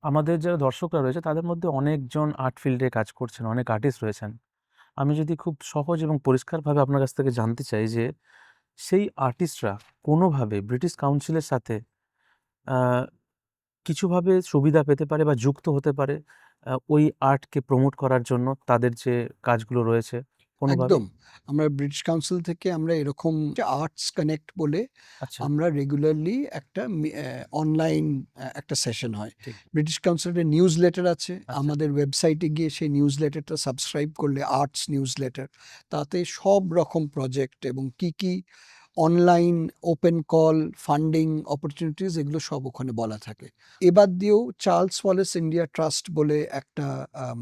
আমাদের যারা দর্শকরা রয়েছে তাদের মধ্যে অনেকজন আর্ট ফিল্ডে কাজ করছেন, অনেক আর্টিস্ট রয়েছেন। আমি যদি খুব সহজ এবং পরিষ্কারভাবে আপনার কাছ থেকে জানতে চাই যে, সেই আর্টিস্টরা কোনোভাবে ব্রিটিশ কাউন্সিলের সাথে আ কিছুভাবে সুবিধা পেতে পারে বা যুক্ত হতে পারে ওই আর্টকে প্রমোট করার জন্য তাদের যে কাজগুলো রয়েছে কোনোভাবে? একদম। আমরা ব্রিটিশ কাউন্সিল থেকে আমরা এরকম আর্টস কানেক্ট বলে আচ্ছা, আমরা রেগুলারলি একটা অনলাইন একটা সেশন হয়। ঠিক। ব্রিটিশ কাউন্সিলের নিউজ লেটার আছে। আচ্ছা, আমাদের ওয়েবসাইটে গিয়ে সেই নিউজ লেটারটা সাবস্ক্রাইব করলে আর্টস নিউজ লেটার, তাতে সব রকম প্রজেক্ট এবং কি online open call, funding opportunities এগুলো সব ওখানে বলা থাকে। এবাদ দিয়েও চার্লস ওয়ালেস ইন্ডিয়া ট্রাস্ট বলে একটা আম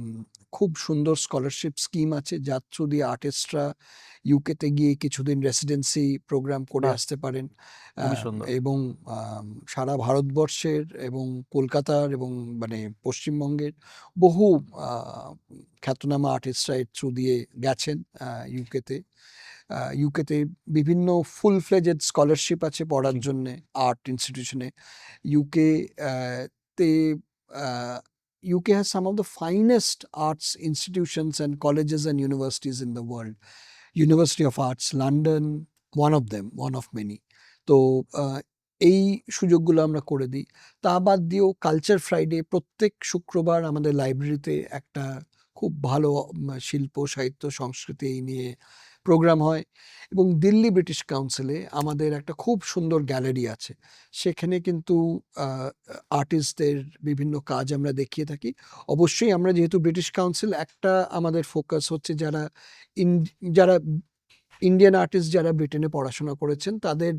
খুব সুন্দর স্কলারশিপ স্কিম আছে, যার থ্রু দিয়ে আর্টিস্টরা ইউকেতে গিয়ে কিছুদিন রেসিডেন্সি প্রোগ্রাম করে বাহ! আসতে পারেন। খুবই সুন্দর। এবং সারা ভারতবর্ষের এবং কলকাতার এবং মানে পশ্চিমবঙ্গের বহু আ খ্যাতনামা আর্টিস্টরা এর থ্রু দিয়ে গেছেন ইউকেতে। ইউকেতে বিভিন্ন ফুল ফ্লেজেড স্কলারশিপ আছে পড়ার ঠিক। জন্যে আর্ট ইনস্টিটিউশনে। ইউকে তে UK has some of the finest arts institutions and colleges and universities in the world. University of Arts London, one of them, one of many. তো এই সুযোগগুলো আমরা করে দিই। তা বাদ দিয়েও কালচার ফ্রাইডে প্রত্যেক শুক্রবার আমাদের লাইব্রেরিতে একটা খুব ভালো শিল্প, সাহিত্য, সংস্কৃতি এই নিয়ে প্রোগ্রাম হয় এবং দিল্লি ব্রিটিশ কাউন্সিলে আমাদের একটা খুব সুন্দর গ্যালারি আছে। সেখানে কিন্তু আর্টিস্টদের বিভিন্ন কাজ আমরা দেখিয়ে থাকি। অবশ্যই আমরা যেহেতু ব্রিটিশ কাউন্সিল, একটা আমাদের ফোকাস হচ্ছে যারা ইন্ডিয়ান আর্টিস্ট যারা ব্রিটেনে পড়াশোনা করেছেন তাদের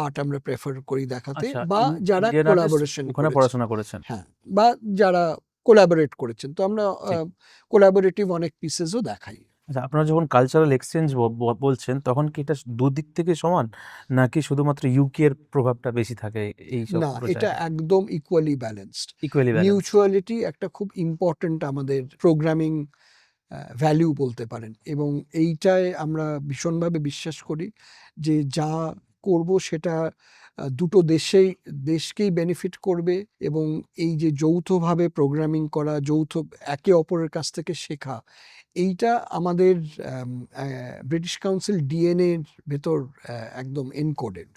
আর্ট আমরা প্রেফার করি দেখাতে, আচ্ছা, বা যারা ইন্ডিয়ান আর্টিস্ট কোলাবোরেশন ওখানে করেছেন। পড়াশোনা করেছেন। হ্যাঁ, বা যারা কোলাবোরেট করেছেন। তো আমরা ঠিক। কোলাবোরেটিভ অনেক পিসেসও দেখাই। আচ্ছা, আপনারা যখন কালচারাল এক্সচেঞ্জ বলছেন তখন কি এটা দুদিক থেকে সমান? নাকি শুধুমাত্র ইউকে এর প্রভাবটা বেশি থাকে এইসব না, পুরো এটা জায়গায়? একদম equally balanced. Equally balanced. Mutuality একটা খুব ইম্পোর্টেন্ট আমাদের প্রোগ্রামিং ভ্যালু বলতে পারেন, এবং এইটায় আমরা ভীষণভাবে বিশ্বাস করি যে যা করব সেটা দুটো দেশকেই বেনিফিট করবে, এবং এই যে যৌথভাবে প্রোগ্রামিং করা, একে অপরের কাছ থেকে শেখা, এইটা আমাদের ব্রিটিশ কাউন্সিল ডিএনএ এর ভেতর একদম এনকোডেড।